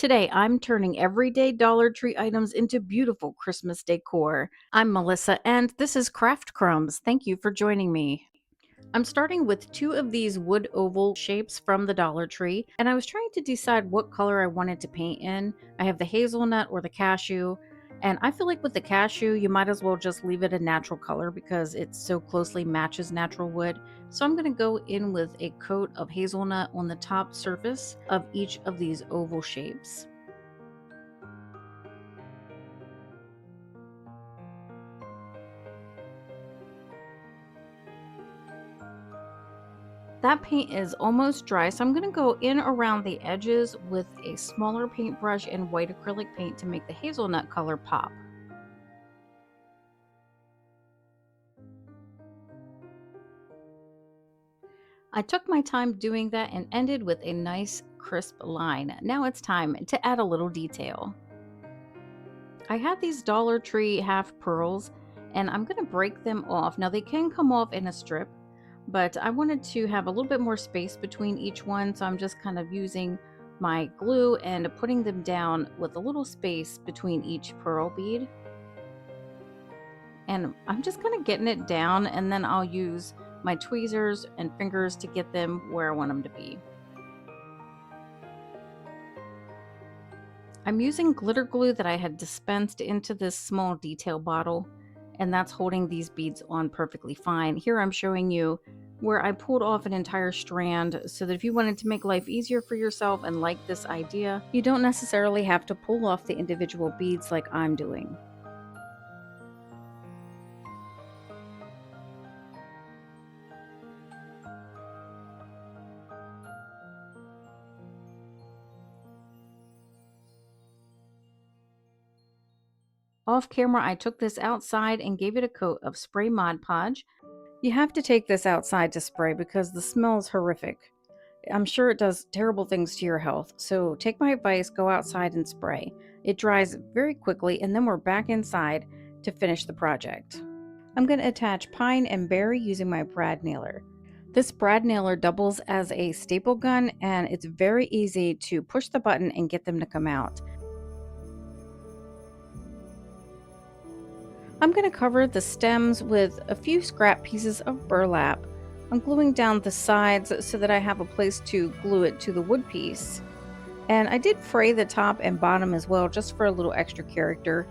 Today, I'm turning everyday Dollar Tree items into beautiful Christmas decor. I'm Melissa, and this is CraftCrumbs. Thank you for joining me. I'm starting with two of these wood oval shapes from the Dollar Tree, and I was trying to decide what color I wanted to paint in. I have the hazelnut or the cashew, and I feel like with the cashew, you might as well just leave it a natural color because it so closely matches natural wood. So I'm going to go in with a coat of hazelnut on the top surface of each of these oval shapes. That paint is almost dry, so I'm going to go in around the edges with a smaller paintbrush and white acrylic paint to make the hazelnut color pop. I took my time doing that and ended with a nice crisp line. Now it's time to add a little detail. I had these Dollar Tree half pearls and I'm going to break them off. Now they can come off in a strip, but I wanted to have a little bit more space between each one, so I'm just kind of using my glue and putting them down with a little space between each pearl bead. And I'm just kind of getting it down, and then I'll use my tweezers and fingers to get them where I want them to be. I'm using glitter glue that I had dispensed into this small detail bottle, and that's holding these beads on perfectly fine. Here I'm showing you where I pulled off an entire strand so that if you wanted to make life easier for yourself and like this idea, you don't necessarily have to pull off the individual beads like I'm doing. Off camera, I took this outside and gave it a coat of spray Mod Podge. You have to take this outside to spray because the smell is horrific. I'm sure it does terrible things to your health, so take my advice, go outside and spray. It dries very quickly, and then we're back inside to finish the project. I'm going to attach pine and berry using my brad nailer. This brad nailer doubles as a staple gun, and it's very easy to push the button and get them to come out. I'm going to cover the stems with a few scrap pieces of burlap. I'm gluing down the sides so that I have a place to glue it to the wood piece. And I did fray the top and bottom as well, just for a little extra character.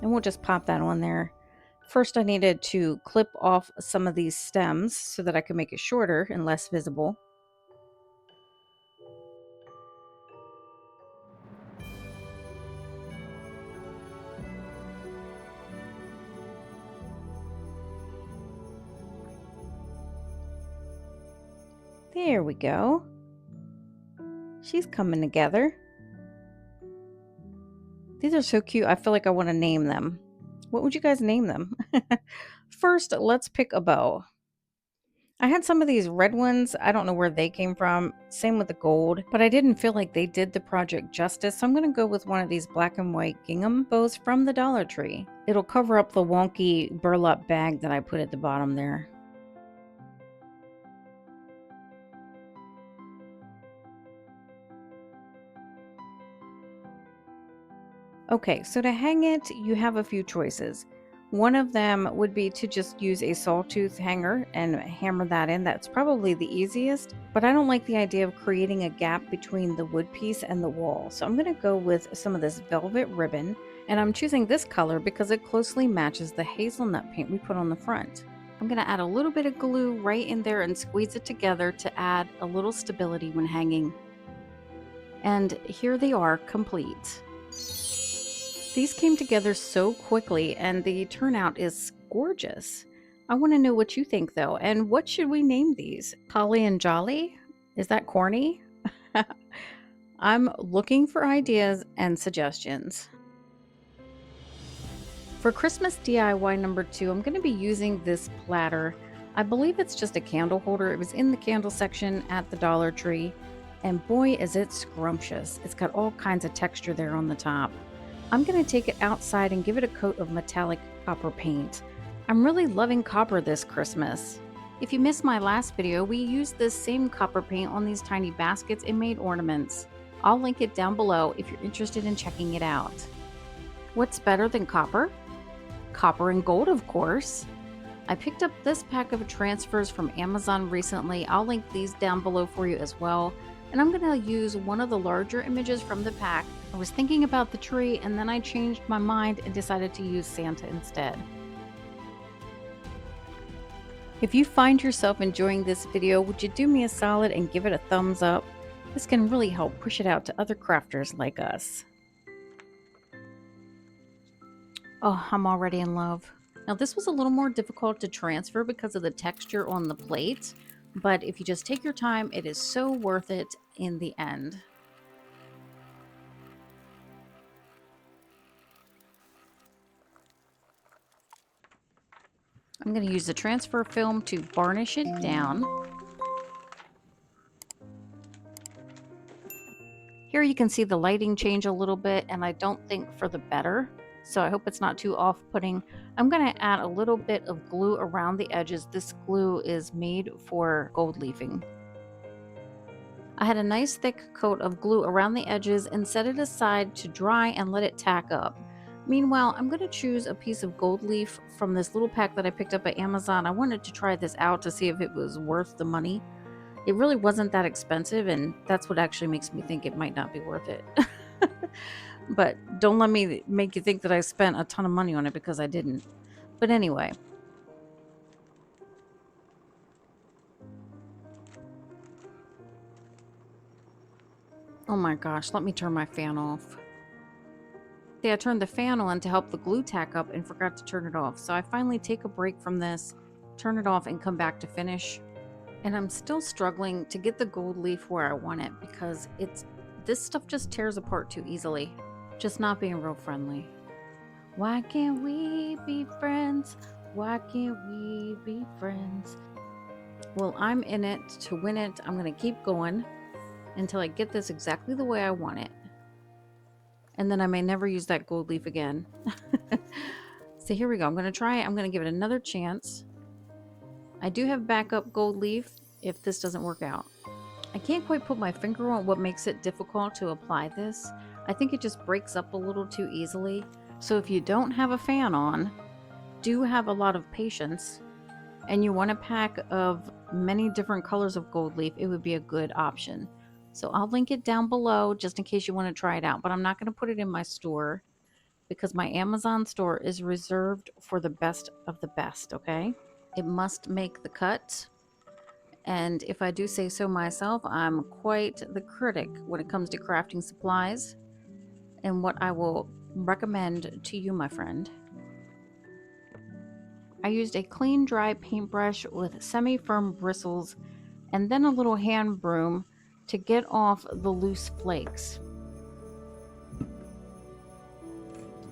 And we'll just pop that on there. First, I needed to clip off some of these stems so that I could make it shorter and less visible. There we go. She's coming together. These are so cute. I feel like I want to name them. What would you guys name them? First, let's pick a bow. I had some of these red ones. I don't know where they came from. Same with the gold, but I didn't feel like they did the project justice. So I'm going to go with one of these black and white gingham bows from the Dollar Tree. It'll cover up the wonky burlap bag that I put at the bottom there. Okay, so to hang it, you have a few choices. One of them would be to just use a sawtooth hanger and hammer that in. That's probably the easiest, but I don't like the idea of creating a gap between the wood piece and the wall. So I'm going to go with some of this velvet ribbon, and I'm choosing this color because it closely matches the hazelnut paint we put on the front. I'm going to add a little bit of glue right in there and squeeze it together to add a little stability when hanging. And here they are, complete. These came together so quickly and the turnout is gorgeous. I want to know what you think though, and what should we name these? Holly and Jolly? Is that corny? I'm looking for ideas and suggestions. For Christmas DIY number 2, I'm going to be using this platter. I believe it's just a candle holder. It was in the candle section at the Dollar Tree, and boy is it scrumptious. It's got all kinds of texture there on the top. I'm going to take it outside and give it a coat of metallic copper paint. I'm really loving copper this Christmas. If you missed my last video, we used this same copper paint on these tiny baskets and made ornaments. I'll link it down below if you're interested in checking it out. What's better than copper? Copper and gold, of course. I picked up this pack of transfers from Amazon recently. I'll link these down below for you as well. And I'm going to use one of the larger images from the pack. I was thinking about the tree and then I changed my mind and decided to use Santa instead. If you find yourself enjoying this video, would you do me a solid and give it a thumbs up? This can really help push it out to other crafters like us. Oh, I'm already in love. Now this was a little more difficult to transfer because of the texture on the plate, but if you just take your time, it is so worth it in the end. I'm going to use the transfer film to varnish it down. Here you can see the lighting change a little bit, and I don't think for the better, so I hope it's not too off-putting. I'm going to add a little bit of glue around the edges. This glue is made for gold leafing. I had a nice thick coat of glue around the edges and set it aside to dry and let it tack up. Meanwhile, I'm going to choose a piece of gold leaf from this little pack that I picked up at Amazon. I wanted to try this out to see if it was worth the money. It really wasn't that expensive, and that's what actually makes me think it might not be worth it. But don't let me make you think that I spent a ton of money on it, because I didn't. But anyway. Oh my gosh, let me turn my fan off. See, I turned the fan on to help the glue tack up and forgot to turn it off. So I finally take a break from this, turn it off, and come back to finish. And I'm still struggling to get the gold leaf where I want it, because this stuff just tears apart too easily. Just not being real friendly. Why can't we be friends? Why can't we be friends? Well, I'm in it to win it. I'm going to keep going until I get this exactly the way I want it. And then I may never use that gold leaf again. So here we go. I'm going to try it. I'm going to give it another chance. I do have backup gold leaf if this doesn't work out. I can't quite put my finger on what makes it difficult to apply this. I think it just breaks up a little too easily. So if you don't have a fan on, do have a lot of patience, and you want a pack of many different colors of gold leaf, it would be a good option. So I'll link it down below just in case you want to try it out, but I'm not going to put it in my store because my Amazon store is reserved for the best of the best, okay? It must make the cut. And if I do say so myself, I'm quite the critic when it comes to crafting supplies and what I will recommend to you, my friend. I used a clean, dry paintbrush with semi-firm bristles and then a little hand broom to get off the loose flakes.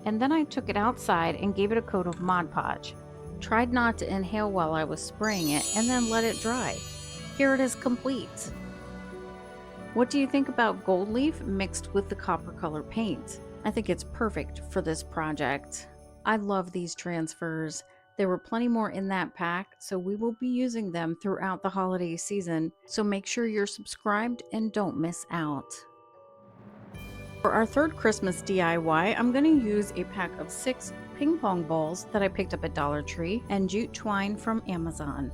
And then I took it outside and gave it a coat of Mod Podge. Tried not to inhale while I was spraying it, and then let it dry. Here it is complete. What do you think about gold leaf mixed with the copper color paint? I think it's perfect for this project. I love these transfers. There were plenty more in that pack, so we will be using them throughout the holiday season. So make sure you're subscribed and don't miss out. For our third Christmas DIY, I'm going to use a pack of 6 ping pong balls that I picked up at Dollar Tree and jute twine from Amazon.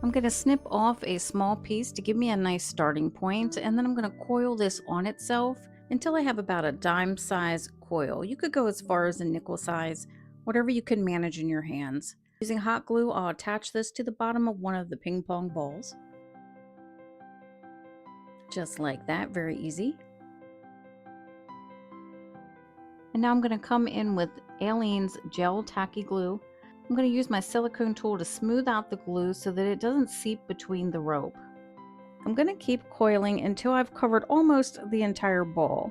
I'm going to snip off a small piece to give me a nice starting point, and then I'm going to coil this on itself until I have about a dime size coil. You could go as far as a nickel size, whatever you can manage in your hands. Using hot glue, I'll attach this to the bottom of one of the ping pong balls. Just like that, very easy. And now I'm going to come in with Aleene's gel tacky glue. I'm going to use my silicone tool to smooth out the glue so that it doesn't seep between the rope. I'm going to keep coiling until I've covered almost the entire ball.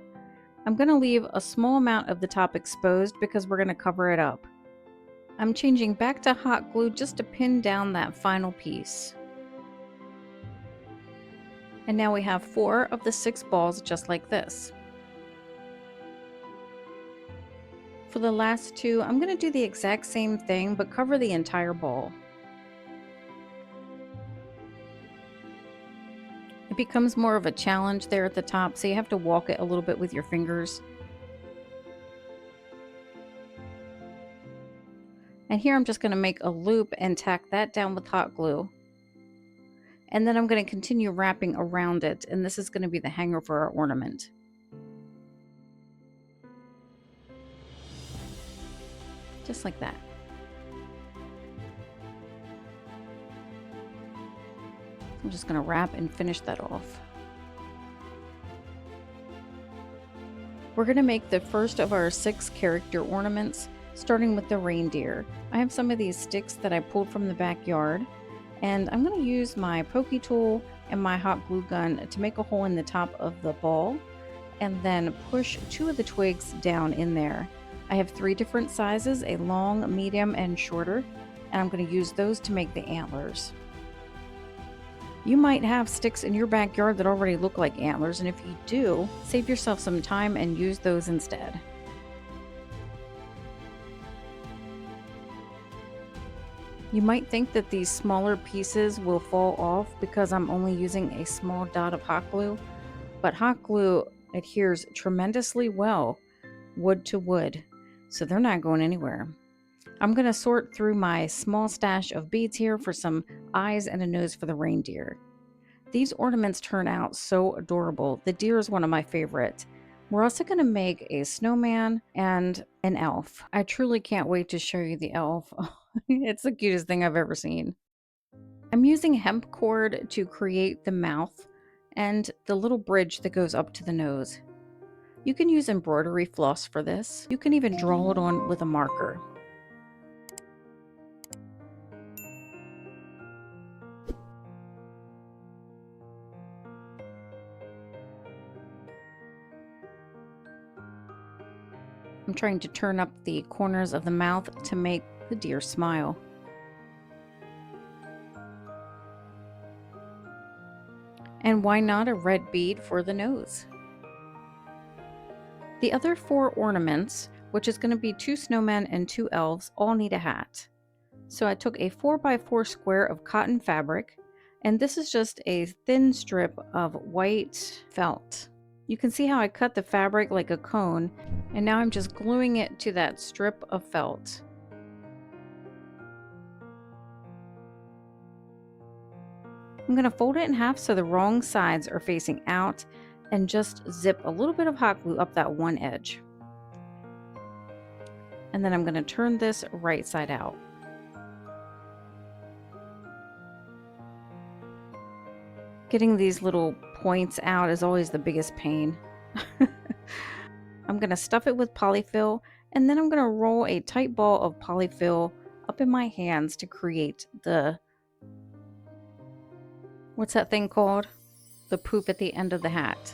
I'm going to leave a small amount of the top exposed because we're going to cover it up. I'm changing back to hot glue just to pin down that final piece. And now we have 4 of the 6 balls just like this. For the last 2, I'm going to do the exact same thing but cover the entire ball. It becomes more of a challenge there at the top, so you have to walk it a little bit with your fingers. And here I'm just going to make a loop and tack that down with hot glue. And then I'm going to continue wrapping around it, and this is going to be the hanger for our ornament. Just like that. I'm just going to wrap and finish that off. We're going to make the first of our 6 character ornaments, starting with the reindeer. I have some of these sticks that I pulled from the backyard, and I'm going to use my pokey tool and my hot glue gun to make a hole in the top of the ball, and then push 2 of the twigs down in there. I have 3 different sizes, a long, medium, and shorter, and I'm going to use those to make the antlers. You might have sticks in your backyard that already look like antlers, and if you do, save yourself some time and use those instead. You might think that these smaller pieces will fall off because I'm only using a small dot of hot glue, but hot glue adheres tremendously well wood to wood, so they're not going anywhere. I'm going to sort through my small stash of beads here for some eyes and a nose for the reindeer. These ornaments turn out so adorable. The deer is one of my favorites. We're also going to make a snowman and an elf. I truly can't wait to show you the elf. It's the cutest thing I've ever seen. I'm using hemp cord to create the mouth and the little bridge that goes up to the nose. You can use embroidery floss for this. You can even draw it on with a marker. I'm trying to turn up the corners of the mouth to make the deer smile. And why not a red bead for the nose? The other 4 ornaments, which is going to be 2 snowmen and 2 elves, all need a hat. So I took a 4x4 square of cotton fabric, and this is just a thin strip of white felt. You can see how I cut the fabric like a cone, and now I'm just gluing it to that strip of felt. I'm going to fold it in half so the wrong sides are facing out, and just zip a little bit of hot glue up that one edge. And then I'm going to turn this right side out. Getting these little points out is always the biggest pain. I'm going to stuff it with polyfill, and then I'm going to roll a tight ball of polyfill up in my hands to create the, what's that thing called? The poop at the end of the hat.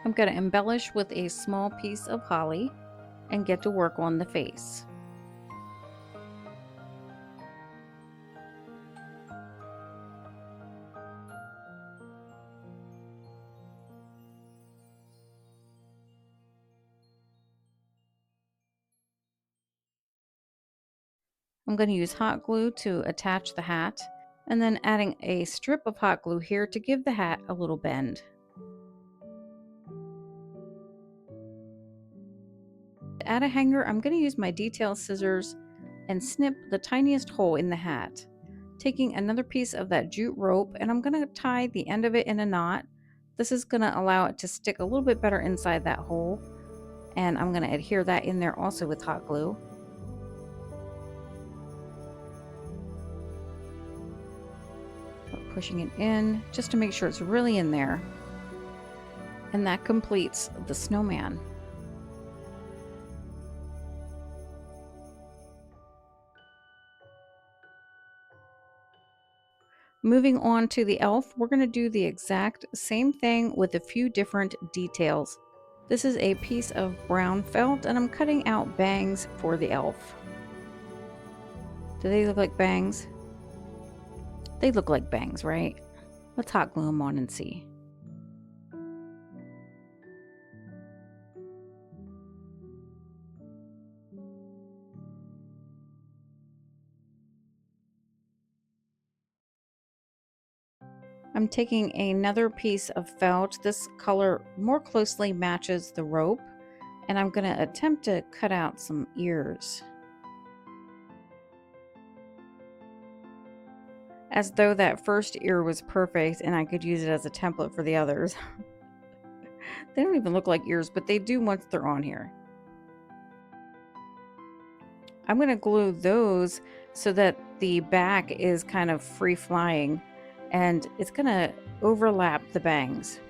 I'm going to embellish with a small piece of holly and get to work on the face. I'm going to use hot glue to attach the hat, and then adding a strip of hot glue here to give the hat a little bend. To add a hanger, I'm going to use my detail scissors and snip the tiniest hole in the hat. Taking another piece of that jute rope, and I'm going to tie the end of it in a knot. This is going to allow it to stick a little bit better inside that hole, and I'm going to adhere that in there also with hot glue. Pushing it in just to make sure it's really in there. And that completes the snowman. Moving on to the elf, we're going to do the exact same thing with a few different details. This is a piece of brown felt, and I'm cutting out bangs for the elf. Do they look like bangs? They look like bangs, right? Let's hot glue them on and see. I'm taking another piece of felt. This color more closely matches the rope, and I'm going to attempt to cut out some ears. As though that first ear was perfect and I could use it as a template for the others. They don't even look like ears, but they do once they're on here. I'm going to glue those so that the back is kind of free flying, and it's going to overlap the bangs.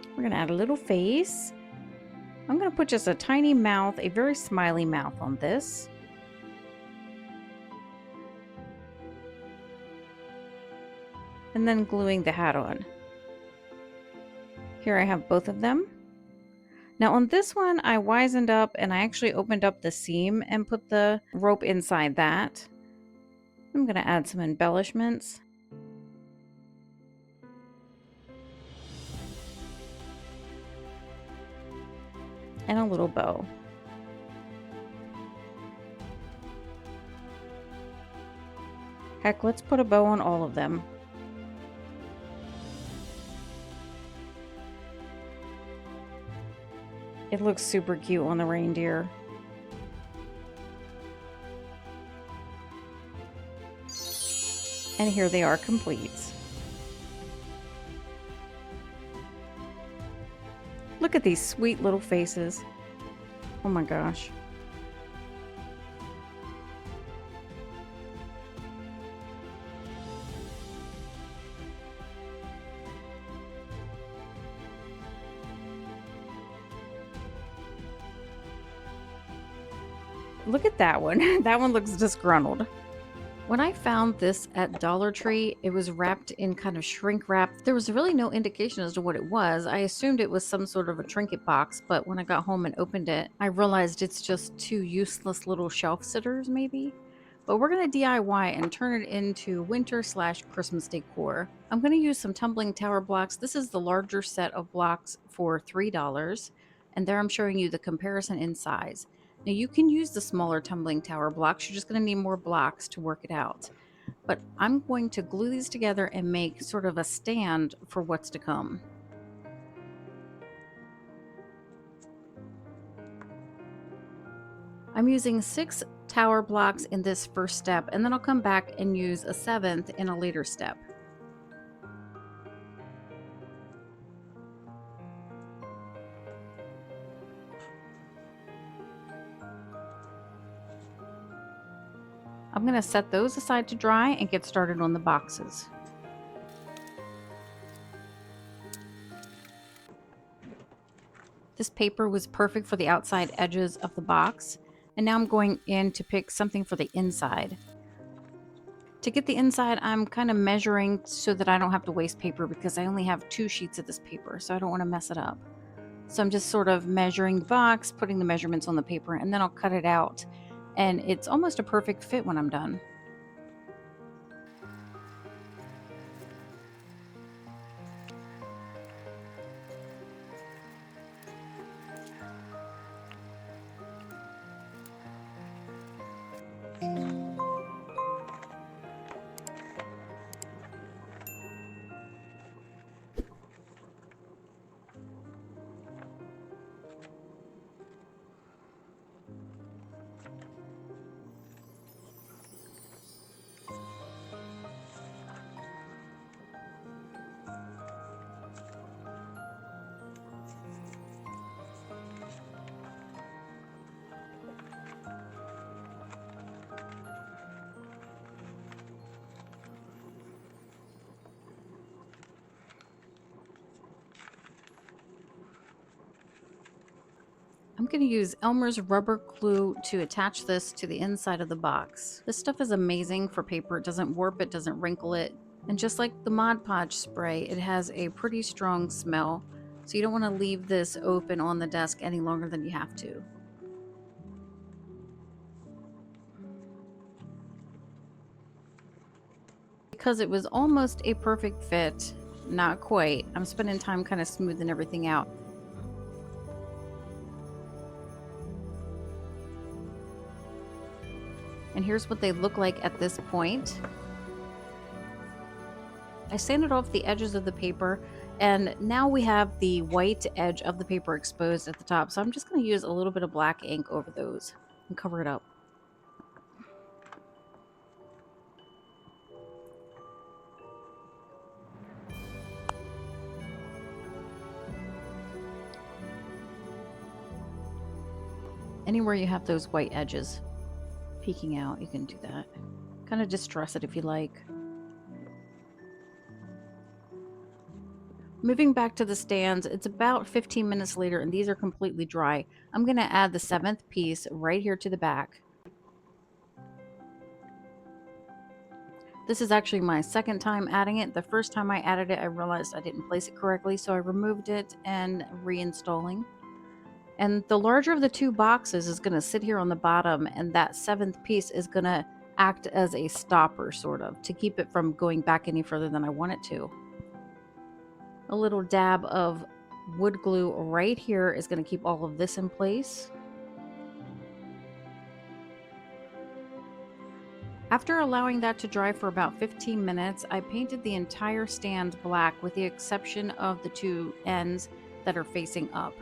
We're going to add a little face. I'm going to put just a tiny mouth, a very smiley mouth on this. And then gluing the hat on. Here I have both of them. Now on this one, I wisened up and I actually opened up the seam and put the rope inside that. I'm going to add some embellishments. And a little bow. Heck, let's put a bow on all of them. It looks super cute on the reindeer. And here they are complete. Look at these sweet little faces. Oh my gosh. Look at that one. That one looks disgruntled. When I found this at Dollar Tree, it was wrapped in kind of shrink wrap. There was really no indication as to what it was. I assumed it was some sort of a trinket box, but when I got home and opened it, I realized it's just two useless little shelf sitters, maybe. But we're going to DIY and turn it into winter/Christmas decor. I'm going to use some tumbling tower blocks. This is the larger set of blocks for $3, and there I'm showing you the comparison in size. Now you can use the smaller tumbling tower blocks, you're just going to need more blocks to work it out. But I'm going to glue these together and make sort of a stand for what's to come. I'm using 6 tower blocks in this first step, and then I'll come back and use a 7th in a later step. I'm going to set those aside to dry and get started on the boxes. This paper was perfect for the outside edges of the box, and now I'm going in to pick something for the inside. To get the inside, I'm kind of measuring so that I don't have to waste paper because I only have 2 sheets of this paper, so I don't want to mess it up. So I'm just sort of measuring the box, putting the measurements on the paper, and then I'll cut it out. And it's almost a perfect fit when I'm done. I'm going to use Elmer's rubber glue to attach this to the inside of the box. This stuff is amazing for paper. It doesn't warp it, doesn't wrinkle it. And just like the Mod Podge spray, it has a pretty strong smell. So you don't want to leave this open on the desk any longer than you have to. Because it was almost a perfect fit, not quite, I'm spending time kind of smoothing everything out. here's what they look like at this point. I sanded off the edges of the paper, and now we have the white edge of the paper exposed at the top. So I'm just going to use a little bit of black ink over those and cover it up. Anywhere you have those white edges peeking out, you can do that. Kind of distress it if you like. Moving back to the stands, it's about 15 minutes later and these are completely dry. I'm going to add the 7th piece right here to the back. This is actually my second time adding it. The first time I added it, I realized I didn't place it correctly, so I removed it and reinstalling. And the larger of the two boxes is going to sit here on the bottom, and that 7th piece is going to act as a stopper, sort of, to keep it from going back any further than I want it to. A little dab of wood glue right here is going to keep all of this in place. After allowing that to dry for about 15 minutes, I painted the entire stand black with the exception of the two ends that are facing up.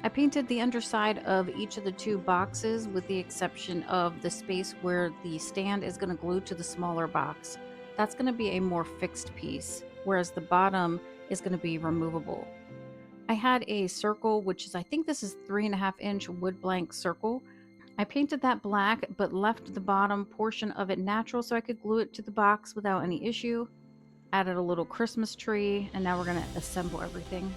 I painted the underside of each of the two boxes with the exception of the space where the stand is going to glue to the smaller box. That's going to be a more fixed piece, whereas the bottom is going to be removable. I had a circle, which is, I think this is 3.5-inch wood blank circle. I painted that black, but left the bottom portion of it natural so I could glue it to the box without any issue. Added a little Christmas tree, and now we're going to assemble everything.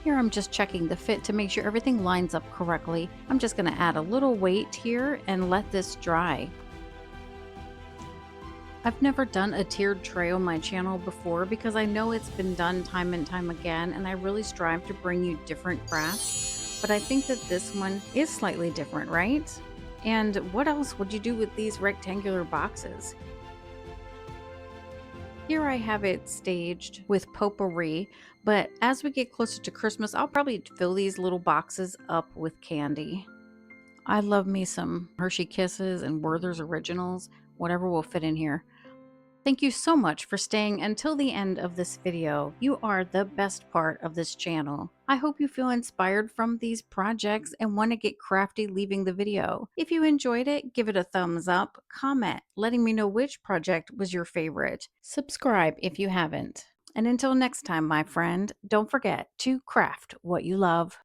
Here I'm just checking the fit to make sure everything lines up correctly. I'm just going to add a little weight here and let this dry. I've never done a tiered tray on my channel before because I know it's been done time and time again, and I really strive to bring you different crafts, but I think that this one is slightly different, right? And what else would you do with these rectangular boxes? Here I have it staged with potpourri, but as we get closer to Christmas, I'll probably fill these little boxes up with candy. I love me some Hershey Kisses and Werther's Originals, whatever will fit in here. Thank you so much for staying until the end of this video. You are the best part of this channel. I hope you feel inspired from these projects and want to get crafty leaving the video. If you enjoyed it, give it a thumbs up, comment, letting me know which project was your favorite. Subscribe if you haven't. And until next time, my friend, don't forget to craft what you love.